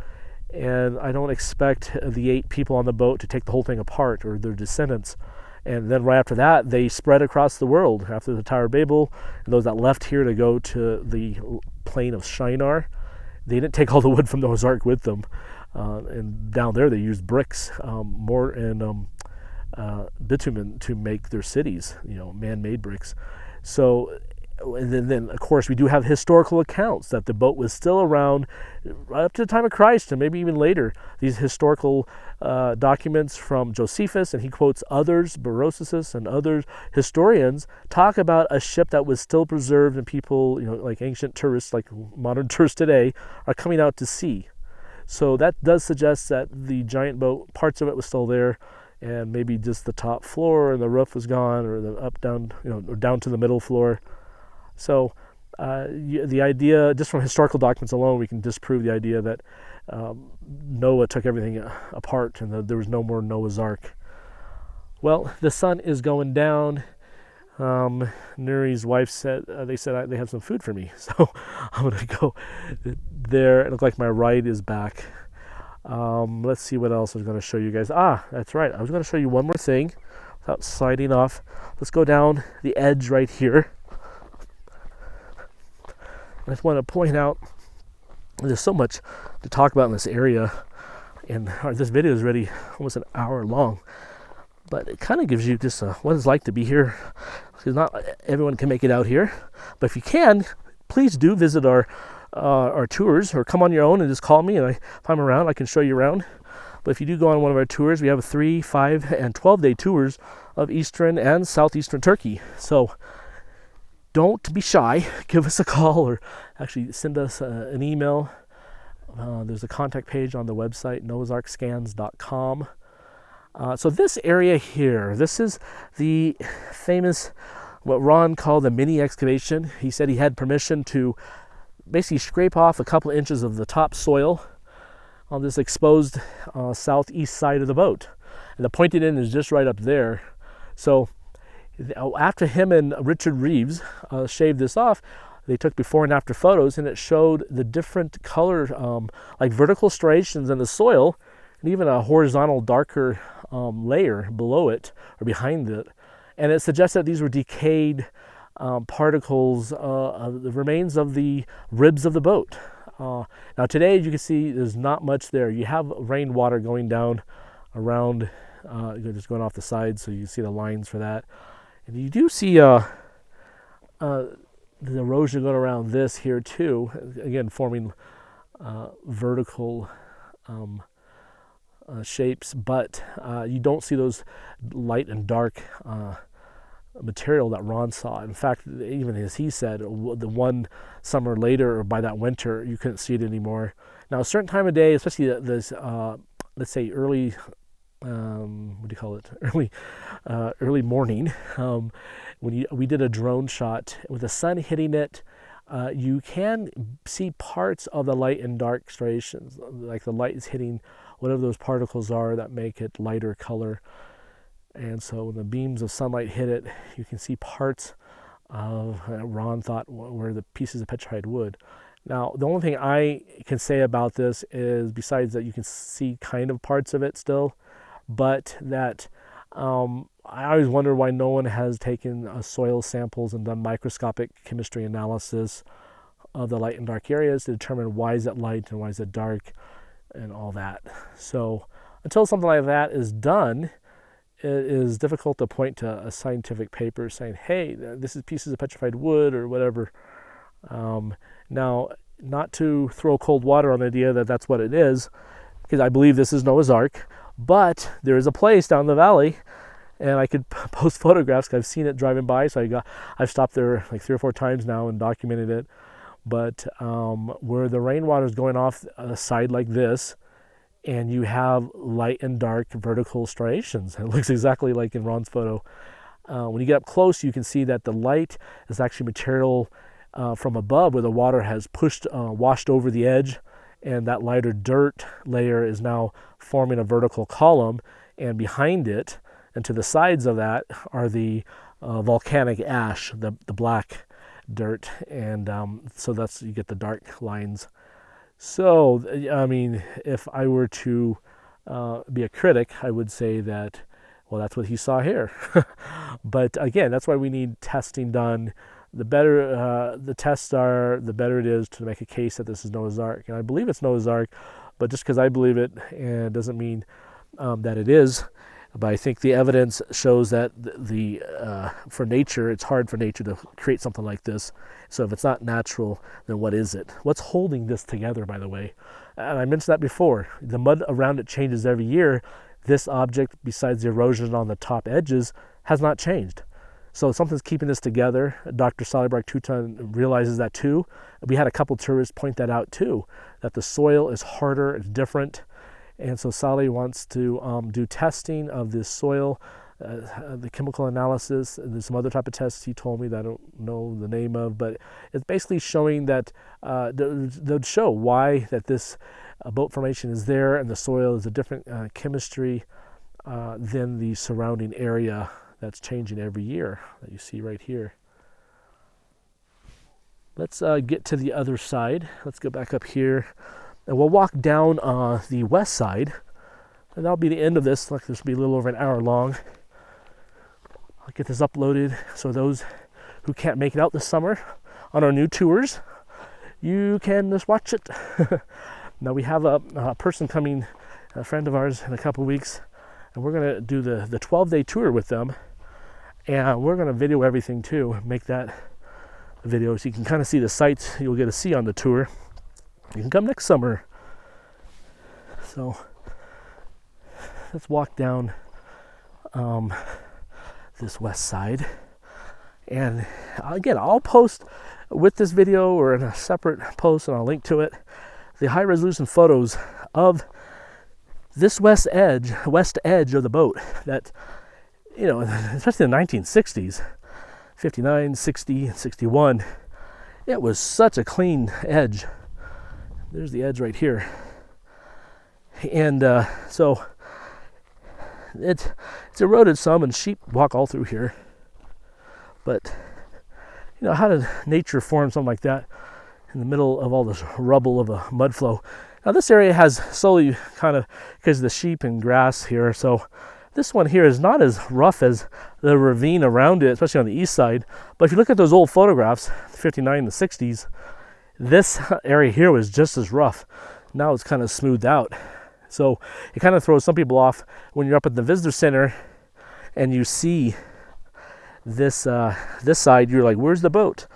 And I don't expect the 8 people on the boat to take the whole thing apart, or their descendants. And then right after that, they spread across the world after the Tower of Babel. And those that left here to go to the plain of Shinar, they didn't take all the wood from Noah's Ark with them. And down there, they used bricks, more and bitumen to make their cities, man-made bricks. So, and then, of course, we do have historical accounts that the boat was still around right up to the time of Christ and maybe even later. These historical documents from Josephus, and he quotes others, Berosus and other historians, talk about a ship that was still preserved, and people, like ancient tourists, like modern tourists today, are coming out to sea. So that does suggest that the giant boat, parts of it was still there, and maybe just the top floor and the roof was gone, or the down, or down to the middle floor. So the idea, just from historical documents alone, we can disprove the idea that Noah took everything apart and that there was no more Noah's Ark. Well, the sun is going down. Nuri's wife said, they have some food for me. So I'm going to go there. It looks like my ride is back. Let's see what else I was going to show you guys. That's right. I was going to show you one more thing without sliding off. Let's go down the edge right here. I just want to point out there's so much to talk about in this area, and this video is already almost an hour long, but it kind of gives you just what it's like to be here, because not everyone can make it out here. But if you can, please do visit our tours, or come on your own and just call me, and if I'm around, I can show you around. But if you do go on one of our tours, we have 3, 5, and 12-day tours of eastern and southeastern Turkey. So don't be shy. Give us a call, or actually send us an email. There's a contact page on the website, noahsarkscans.com. So this area here, this is the famous, what Ron called the mini excavation. He said he had permission to basically scrape off a couple inches of the top soil on this exposed southeast side of the boat. And the pointed end is just right up there. So after him and Richard Reeves shaved this off, they took before and after photos, and it showed the different color, like vertical striations in the soil, and even a horizontal darker layer below it or behind it. And it suggests that these were decayed particles, the remains of the ribs of the boat. Now today, as you can see, there's not much there. You have rainwater going down around, just going off the sides, so you see the lines for that. And you do see the erosion going around this here too, again forming vertical shapes, but you don't see those light and dark material that Ron saw. In fact, even as he said, the one summer later, or by that winter, you couldn't see it anymore. Now, a certain time of day, especially this, let's say early, early morning, when we did a drone shot with the sun hitting it, you can see parts of the light and dark striations, like the light is hitting whatever those particles are that make it lighter color. And so when the beams of sunlight hit it, you can see parts Ron thought were the pieces of petrified wood. Now, the only thing I can say about this is, besides that you can see kind of parts of it still, but that I always wonder why no one has taken soil samples and done microscopic chemistry analysis of the light and dark areas to determine why is it light and why is it dark and all that. So until something like that is done, it is difficult to point to a scientific paper saying, hey, this is pieces of petrified wood or whatever. Now, not to throw cold water on the idea that that's what it is, because I believe this is Noah's Ark, but there is a place down the valley, and I could post photographs because I've seen it driving by, so I've stopped there like 3 or 4 times now and documented it. But where the rainwater is going off a side like this, and you have light and dark vertical striations. It looks exactly like in Ron's photo. When you get up close, you can see that the light is actually material from above where the water has washed over the edge, and that lighter dirt layer is now forming a vertical column, and behind it and to the sides of that are the volcanic ash, the black dirt, and so that's, you get the dark lines. So, I mean, if I were to be a critic, I would say that, well, that's what he saw here. But again, that's why we need testing done. The better the tests are, the better it is to make a case that this is Noah's Ark. And I believe it's Noah's Ark, but just because I believe it, and doesn't mean that it is. But I think the evidence shows that for nature, it's hard for nature to create something like this. So if it's not natural, then what is it? What's holding this together, by the way? And I mentioned that before. The mud around it changes every year. This object, besides the erosion on the top edges, has not changed. So something's keeping this together. Dr. Sallybark Tutan realizes that too. We had a couple tourists point that out too, that the soil is harder, it's different. And so Sally wants to do testing of this soil, the chemical analysis. There's some other type of tests he told me that I don't know the name of, but it's basically showing that they'll show why that this boat formation is there, and the soil is a different chemistry than the surrounding area that's changing every year that you see right here. Let's get to the other side. Let's go back up here. And we'll walk down the west side, and that'll be the end of this. Like, this will be a little over an hour long. I'll get this uploaded so those who can't make it out this summer on our new tours, you can just watch it. Now we have a person coming, a friend of ours, in a couple weeks, and we're going to do the 12-day tour with them, and we're going to video everything too, make that video so you can kind of see the sights you'll get to see on the tour. You can come next summer. So let's walk down this west side. And again, I'll post with this video or in a separate post, and I'll link to it, the high resolution photos of this west edge of the boat that, you know, especially in the 1960s, 59, 60, 61, it was such a clean edge. There's the edge right here. And so it's eroded some, and sheep walk all through here. But, you know, how did nature form something like that in the middle of all this rubble of a mud flow? Now this area has slowly kind of, because of the sheep and grass here, so this one here is not as rough as the ravine around it, especially on the east side. But if you look at those old photographs, 59 and the 60s, this area here was just as rough. Now it's kind of smoothed out. So it kind of throws some people off when you're up at the visitor center and you see this this side. You're like, where's the boat?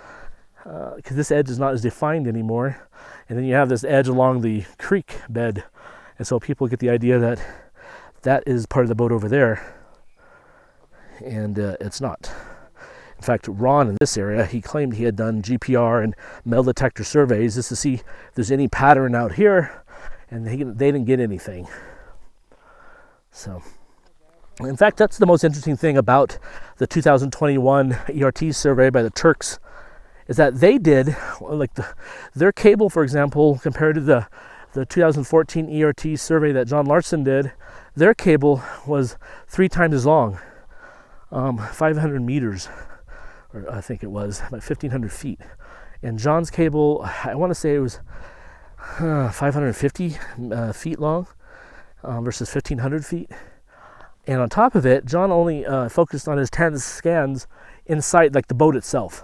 Because this edge is not as defined anymore. And then you have this edge along the creek bed. And so people get the idea that that is part of the boat over there. And it's not. In fact, Ron in this area, he claimed he had done GPR and metal detector surveys just to see if there's any pattern out here, and they didn't get anything. So, in fact, that's the most interesting thing about the 2021 ERT survey by the Turks, is that they did, like their cable, for example, compared to the 2014 ERT survey that John Larson did, their cable was 3 times as long, 500 meters. or I think it was about 1,500 feet. And John's cable, I want to say it was 550 feet long versus 1,500 feet. And on top of it, John only focused on his 10 scans inside, like the boat itself.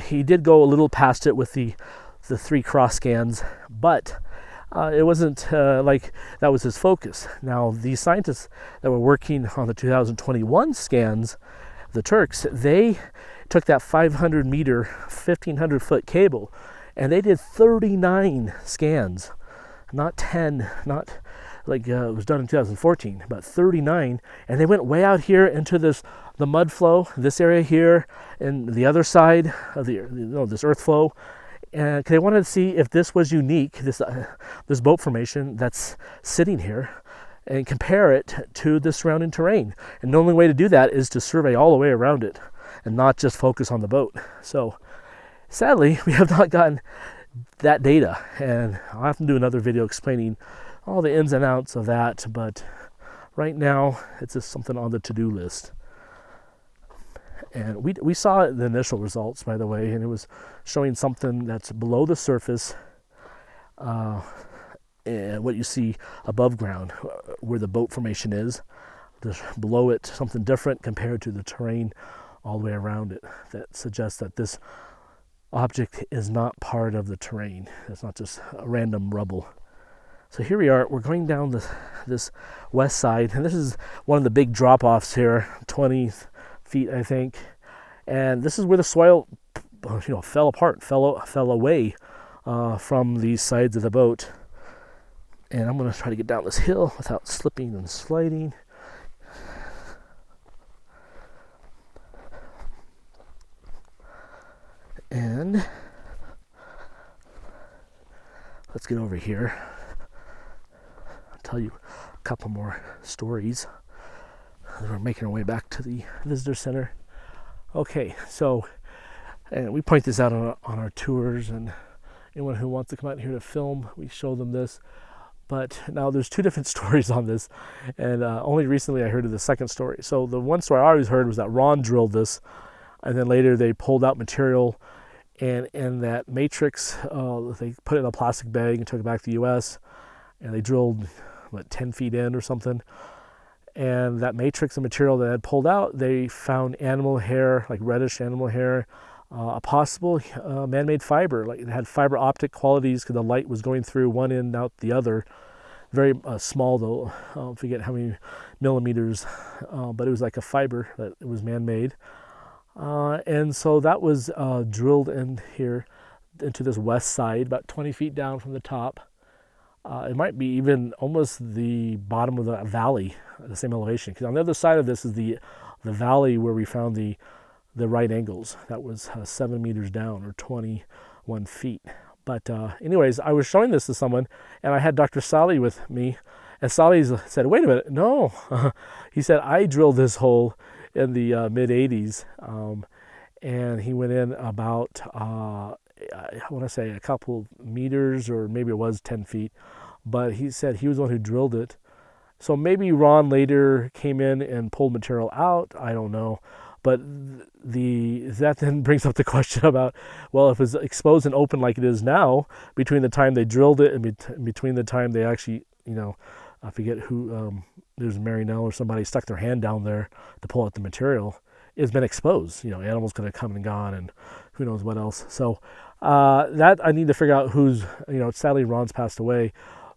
He did go a little past it with the 3 cross scans, but it wasn't like that was his focus. Now, these scientists that were working on the 2021 scans, the Turks, they took that 500 meter, 1,500 foot cable, and they did 39 scans, not 10, not like it was done in 2014, but 39, and they went way out here into the mud flow, this area here, and the other side of this earth flow, and they wanted to see if this was unique, this boat formation that's sitting here, and compare it to the surrounding terrain. And the only way to do that is to survey all the way around it, and not just focus on the boat. So, sadly, we have not gotten that data, and I'll have to do another video explaining all the ins and outs of that, but right now it's just something on the to-do list. And we saw the initial results, by the way, and it was showing something that's below the surface, and what you see above ground, where the boat formation is. Just below it, something different compared to the terrain all the way around it, that suggests that this object is not part of the terrain. It's not just a random rubble. So here we are, we're going down this west side, and this is one of the big drop-offs here, 20 feet, I think. And this is where the soil, fell apart, fell away from these sides of the boat. And I'm going to try to get down this hill without slipping and sliding. And let's get over here. I'll tell you a couple more stories. We're making our way back to the visitor center. Okay, so, and we point this out on our tours, and anyone who wants to come out here to film, we show them this. But now there's 2 different stories on this, and only recently I heard of the second story. So the one story I always heard was that Ron drilled this, and then later they pulled out material, and in that matrix, they put it in a plastic bag and took it back to the U.S., and they drilled, 10 feet in or something. And that matrix of material that had pulled out, they found animal hair, like reddish animal hair, a possible man-made fiber. Like it had fiber optic qualities because the light was going through one end, out the other. Very small though, I forget how many millimeters, but it was like a fiber that it was man-made. And so that was drilled in here into this west side, about 20 feet down from the top. It might be even almost the bottom of the valley, the same elevation. Because on the other side of this is the valley where we found the right angles. That was 7 meters down, or 21 feet. But anyways, I was showing this to someone, and I had Dr. Sally with me. And Sally said, wait a minute, no. He said, I drilled this hole in the mid-'80s. And he went in about, I want to say a couple meters, or maybe it was 10 feet. But he said he was the one who drilled it. So maybe Ron later came in and pulled material out. I don't know. But that then brings up the question about, well, if it's exposed and open like it is now, between the time they drilled it and between the time they actually, I forget who, there's Mary Nell or somebody stuck their hand down there to pull out the material, it's been exposed. Animals could have come and gone, and who knows what else. So that I need to figure out who's, sadly Ron's passed away.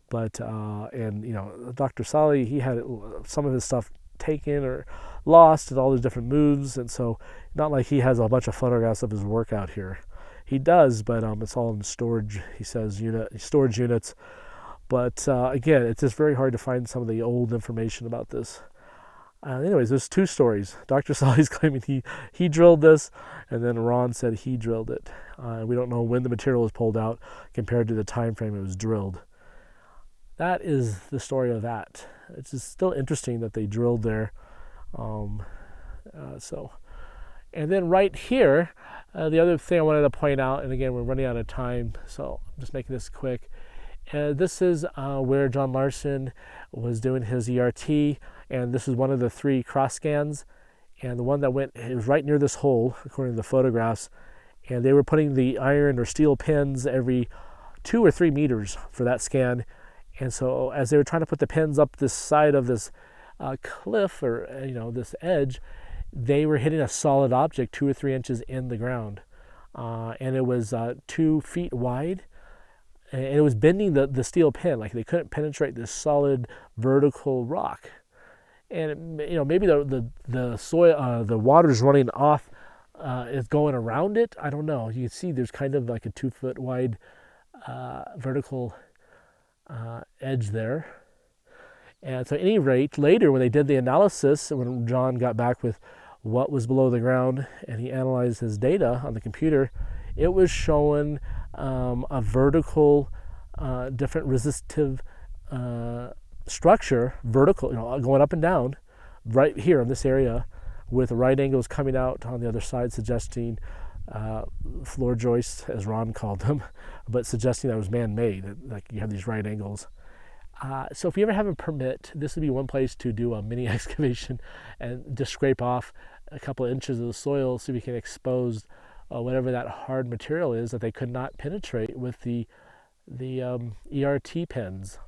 But, Dr. Sally, he had some of his stuff taken or lost and all these different moves. And so not like he has a bunch of photographs of his work out here. He does, but it's all in storage, he says, storage units. But again, it's just very hard to find some of the old information about this. Anyways, there's 2 stories. Dr. Sally's claiming he drilled this, and then Ron said he drilled it. We don't know when the material was pulled out compared to the time frame it was drilled. That is the story of that. It's just still interesting that they drilled there. And then right here, the other thing I wanted to point out, and again, we're running out of time, so I'm just making this quick. This is where John Larson was doing his ERT, and this is one of the 3 cross scans. and the one that went, it was right near this hole, according to the photographs, and they were putting the iron or steel pins every 2 or 3 meters for that scan. And so as they were trying to put the pins up this side of this cliff, or this edge, they were hitting a solid object 2 or 3 inches in the ground, and it was 2 feet wide, and it was bending the steel pin. Like, they couldn't penetrate this solid vertical rock. And maybe the soil, the water's running off, is going around it. I don't know. You can see there's kind of like a 2 foot wide vertical edge there. And so at any rate, later when they did the analysis, when John got back with what was below the ground and he analyzed his data on the computer, it was showing a vertical, different resistive structure, vertical, going up and down, right here in this area, with right angles coming out on the other side, suggesting floor joists, as Ron called them, but suggesting that it was man-made, like you have these right angles. So if you ever have a permit, this would be one place to do a mini excavation and just scrape off a couple of inches of the soil so we can expose whatever that hard material is that they could not penetrate with the ERT pins.